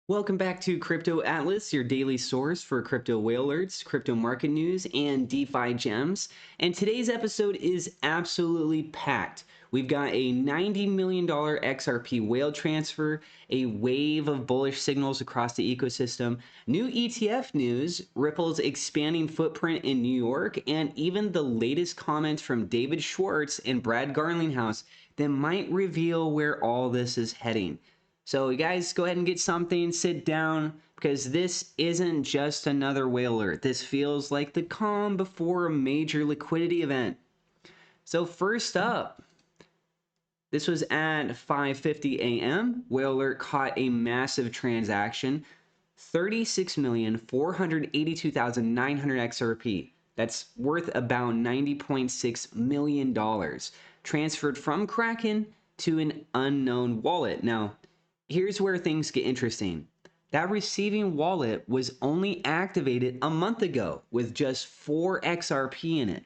Welcome back to Crypto Atlas, your daily source for crypto whale alerts, crypto market news, and DeFi gems. And today's episode is absolutely packed. We've got a $90 million XRP whale transfer, a wave of bullish signals across the ecosystem, new ETF news, Ripple's expanding footprint in New York, and even the latest comments from David Schwartz and Brad Garlinghouse that might reveal where all this is heading. So you guys go ahead and get something, sit down, because this isn't just another whale alert. This feels like the calm before a major liquidity event. So first up, this was at 5:50 a.m. Whale alert caught a massive transaction, 36,482,900 XRP. That's worth about $90.6 million, transferred from Kraken to an unknown wallet. Now, here's where things get interesting. That receiving wallet was only activated a month ago with just 4 XRP in it.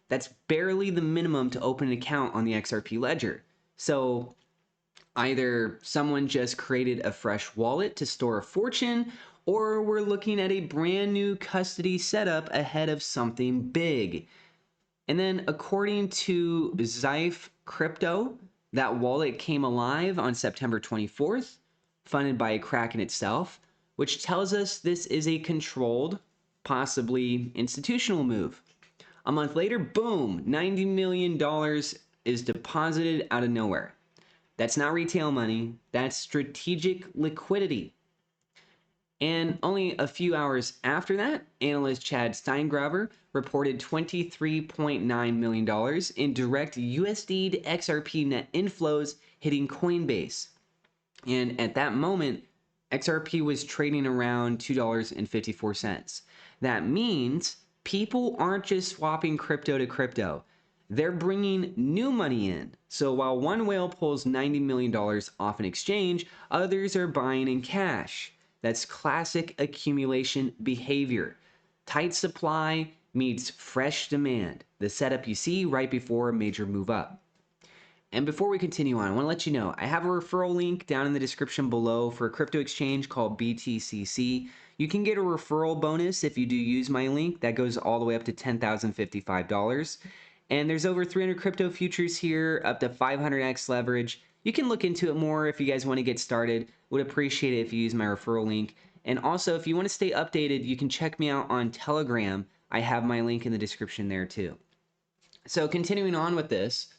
That's barely the minimum to open an account on the XRP ledger. So either someone just created a fresh wallet to store a fortune, or we're looking at a brand new custody setup ahead of something big. And then according to Zyph Crypto, that wallet came alive on September 24th, funded by Kraken itself, which tells us this is a controlled, possibly institutional move. A month later, boom, $90 million is deposited out of nowhere. That's not retail money, that's strategic liquidity. And only a few hours after that, analyst Chad Steingraber reported $23.9 million in direct USD to XRP net inflows hitting Coinbase. And at that moment, XRP was trading around $2.54. That means people aren't just swapping crypto to crypto. They're bringing new money in. So while one whale pulls $90 million off an exchange, others are buying in cash. That's classic accumulation behavior. Tight supply meets fresh demand, the setup you see right before a major move up. And before we continue on, I want to let you know I have a referral link down in the description below for a crypto exchange called BTCC. You can get a referral bonus if you do use my link. That goes all the way up to $10,055. And there's over 300 crypto futures here, up to 500x leverage. You can look into it more if you guys want to get started. Would appreciate it if you use my referral link. And also, if you want to stay updated, you can check me out on Telegram. I have my link in the description there too. So continuing on with this,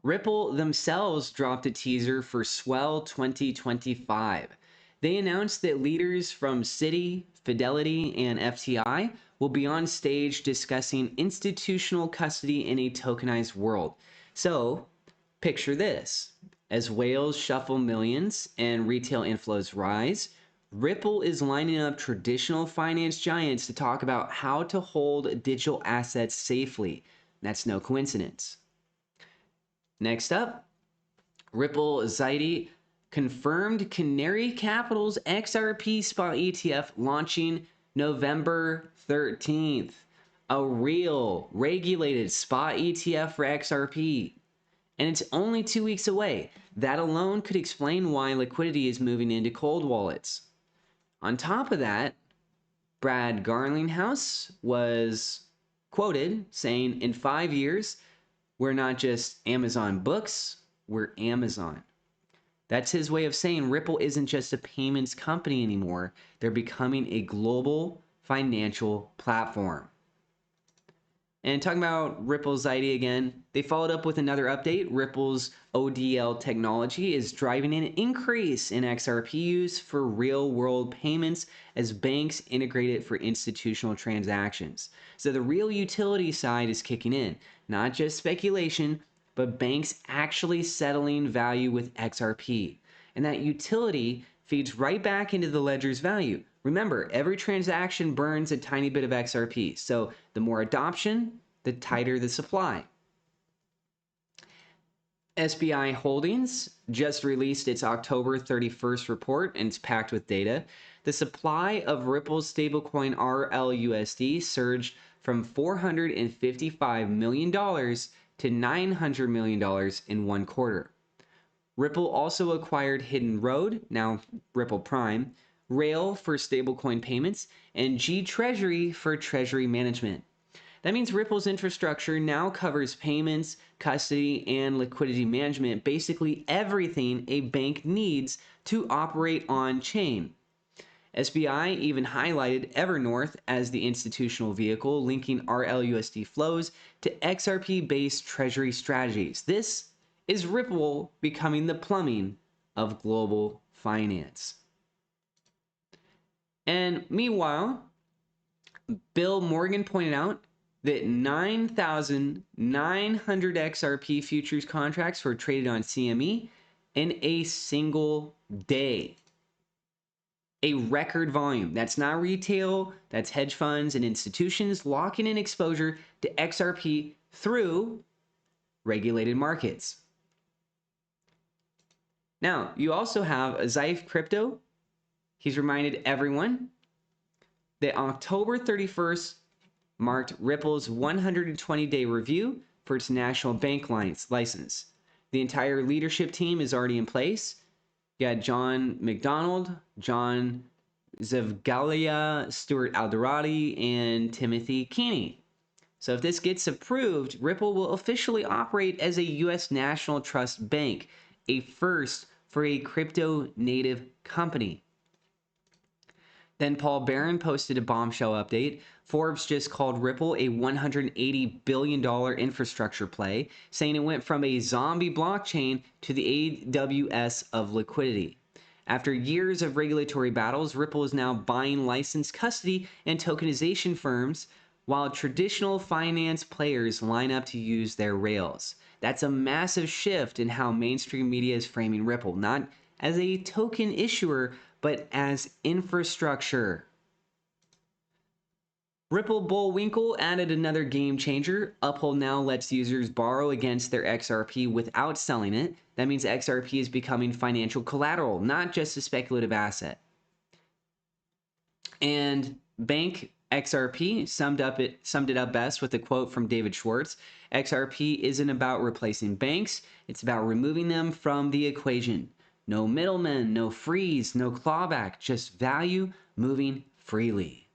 Ripple themselves dropped a teaser for Swell 2025. They announced that leaders from Citi, Fidelity, and FTI will be on stage discussing institutional custody in a tokenized world. So, picture this. As whales shuffle millions and retail inflows rise, Ripple is lining up traditional finance giants to talk about how to hold digital assets safely. That's no coincidence. Next up, Ripple Zyte confirmed Canary Capital's XRP spot ETF launching November 13th. A real regulated spot ETF for XRP. And it's only 2 weeks away. That alone could explain why liquidity is moving into cold wallets. On top of that, Brad Garlinghouse was quoted saying, in 5 years, we're not just Amazon Books, we're Amazon. That's his way of saying Ripple isn't just a payments company anymore. They're becoming a global financial platform. And talking about Ripple's idea again, they followed up with another update. Ripple's ODL technology is driving an increase in XRP use for real-world payments as banks integrate it for institutional transactions. So the real utility side is kicking in, not just speculation, but banks actually settling value with XRP. And that utility feeds right back into the ledger's value. Remember, every transaction burns a tiny bit of XRP. So the more adoption, the tighter the supply. SBI Holdings just released its October 31st report, and it's packed with data. The supply of Ripple's stablecoin RLUSD surged from $455 million to $900 million in 1 quarter. Ripple also acquired Hidden Road, now Ripple Prime, Rail for stablecoin payments, and G Treasury for treasury management. That means Ripple's infrastructure now covers payments, custody, and liquidity management, basically everything a bank needs to operate on chain. SBI even highlighted Evernorth as the institutional vehicle linking RLUSD flows to XRP-based treasury strategies. This is Ripple becoming the plumbing of global finance. And meanwhile, Bill Morgan pointed out that 9,900 XRP futures contracts were traded on CME in a single day. A record volume. That's not retail, that's hedge funds and institutions locking in exposure to XRP through regulated markets. Now, you also have Zaif Crypto. He's reminded everyone that October 31st marked Ripple's 120-day review for its national bank license. The entire leadership team is already in place. You got John McDonald, John Zavgalia, Stuart Alderati, and Timothy Keeney. So if this gets approved, Ripple will officially operate as a U.S. national trust bank, a first for a crypto-native company. Then Paul Barron posted a bombshell update. Forbes just called Ripple a $180 billion infrastructure play, saying it went from a zombie blockchain to the AWS of liquidity. After years of regulatory battles, Ripple is now buying licensed custody and tokenization firms, while traditional finance players line up to use their rails. That's a massive shift in how mainstream media is framing Ripple, not as a token issuer, but as infrastructure. Ripple Bullwinkle added another game changer. Uphold now lets users borrow against their XRP without selling it. That means XRP is becoming financial collateral, not just a speculative asset. And Bank XRP summed it up best with a quote from David Schwartz. XRP isn't about replacing banks, it's about removing them from the equation. No middlemen, no freeze, no clawback, just value moving freely.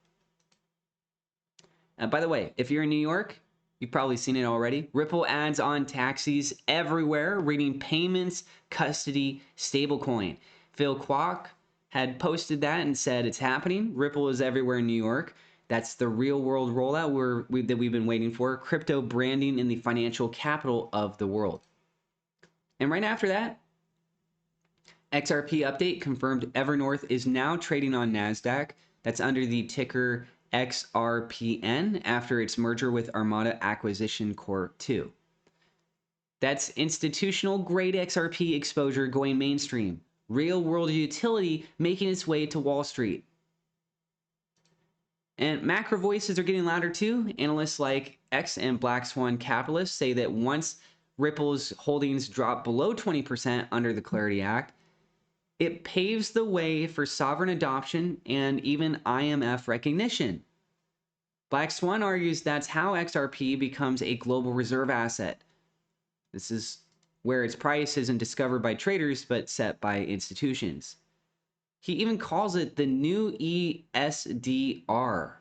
By the way, if you're in New York, you've probably seen it already. Ripple ads on taxis everywhere, reading payments, custody, stablecoin. Phil Kwok had posted that and said it's happening. Ripple is everywhere in New York. That's the real world rollout that we've been waiting for. Crypto branding in the financial capital of the world. And right after that, XRP update confirmed Evernorth is now trading on NASDAQ. That's under the ticker XRPN after its merger with Armada Acquisition Corp. 2. That's institutional grade XRP exposure going mainstream. Real world utility making its way to Wall Street. And macro voices are getting louder too. Analysts like X and Black Swan Capitalists say that once Ripple's holdings drop below 20% under the Clarity Act, it paves the way for sovereign adoption and even IMF recognition. Black Swan argues that's how XRP becomes a global reserve asset. This is where its price isn't discovered by traders, but set by institutions. He even calls it the new ESDR.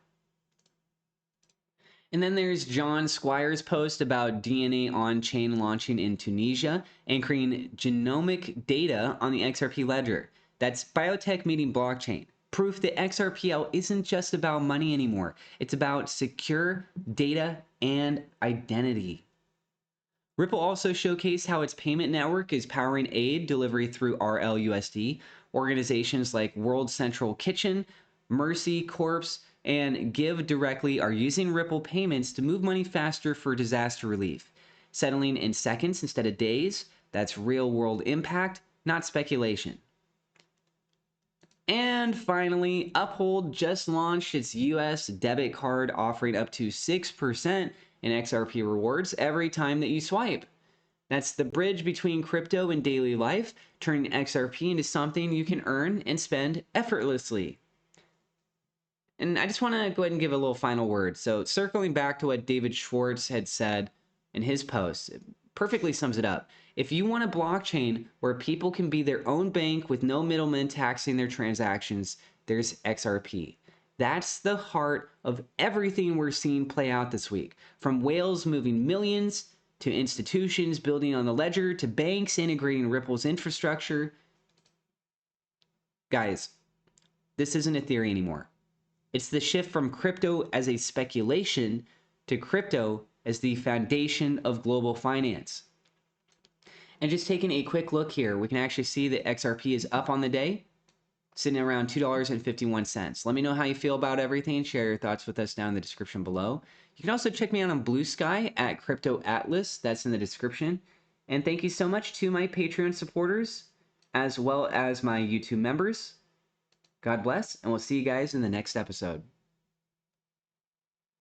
And then there's John Squire's post about DNA on-chain launching in Tunisia, anchoring genomic data on the XRP ledger. That's biotech meeting blockchain. Proof that XRPL isn't just about money anymore. It's about secure data and identity. Ripple also showcased how its payment network is powering aid delivery through RLUSD. Organizations like World Central Kitchen, Mercy Corps, and Give Directly are using Ripple payments to move money faster for disaster relief. Settling in seconds instead of days, that's real world impact, not speculation. And finally, Uphold just launched its US debit card offering up to 6% in XRP rewards every time that you swipe. That's the bridge between crypto and daily life, turning XRP into something you can earn and spend effortlessly. And I just want to go ahead and give a little final word. So circling back to what David Schwartz had said in his post, it perfectly sums it up. If you want a blockchain where people can be their own bank with no middlemen taxing their transactions, there's XRP. That's the heart of everything we're seeing play out this week. From whales moving millions, to institutions building on the ledger, to banks integrating Ripple's infrastructure. Guys, this isn't a theory anymore. It's the shift from crypto as a speculation to crypto as the foundation of global finance. And just taking a quick look here, we can actually see that XRP is up on the day, sitting around $2.51. Let me know how you feel about everything. Share your thoughts with us down in the description below. You can also check me out on Blue Sky at Crypto Atlas. That's in the description. And thank you so much to my Patreon supporters, as well as my YouTube members. God bless, and we'll see you guys in the next episode.